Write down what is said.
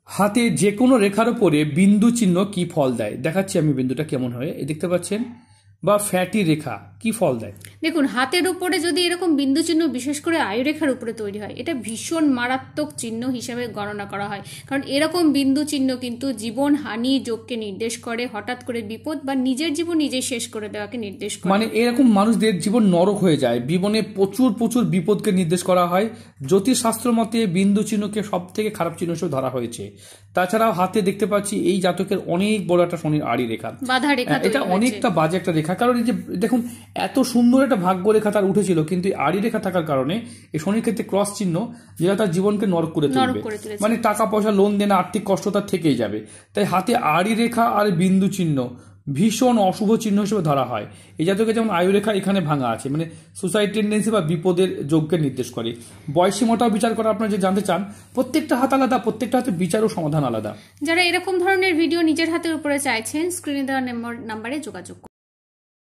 হাতে যে কোনো রেখার উপরে বিন্দু চিহ্ন কি ফল দেয় দেখাচ্ছি আমি বিন্দুটা কেমন হয় দেখতে পাচ্ছেন বা ফ্যাটি রেখা কি ফল দেয়। দেখুন হাতের উপরে যদি এরকম বিন্দু চিহ্ন বিশেষ করে আয়ুরেখার উপরে তৈরি হয় এটা ভীষণ মারাত্মক চিহ্ন হিসেবে গণনা করা হয়, কারণ এরকম বিন্দু চিহ্ন কিন্তু জীবন হানি যোগকে নির্দেশ করে, হঠাৎ করে বিপদ বা নিজের জীবন নিজে শেষ করে দেওয়াকে নির্দেশ করে। মানে এরকম মানুষদের জীবন নরক হয়ে যায়, জীবনে প্রচুর প্রচুর বিপদকে নির্দেশ করা হয়। জ্যোতিষশাস্ত্র মতে বিন্দু চিহ্নকে সব থেকে খারাপ চিহ্ন হিসেবে ধরা হয়েছে। তাছাড়াও হাতে দেখতে পাচ্ছি এই জাতকের অনেক বড় একটা শনির আড়ি রেখা, বাধা রেখা, এটা অনেকটা বাজে একটা রেখা। কারণ এই যে দেখুন এত সুন্দর একটা ভাগ্য রেখা তার উঠেছিল, কিন্তু আড়ি রেখা থাকার কারণে এই শনির ক্ষেত্রে ক্রস চিহ্ন যেটা তার জীবনকে নরক করে তুলবে, মানে টাকা পয়সা লোন দেনা আর্থিক কষ্ট তার থেকেই যাবে। তাই হাতে আড়ি রেখা আর বিন্দু চিহ্ন ভীষণ অশুভ চিহ্ন হিসেবে ধরা হয়। এই জাতকে যেমন আয়ুরেখা এখানে ভাঙা আছে, মানে সুসাইড টেন্ডেন্সি বা বিপদের যোগকে নির্দেশ করে। বয়সীমতাও বিচার করা আপনারা যে জানতে চান, প্রত্যেকটা হাত আলাদা, প্রত্যেকটা হাতে বিচার ও সমাধান আলাদা। যারা এরকম ধরনের ভিডিও নিজের হাতের উপরে চাইছেন স্ক্রিনে দেওয়া নাম্বারে যোগাযোগ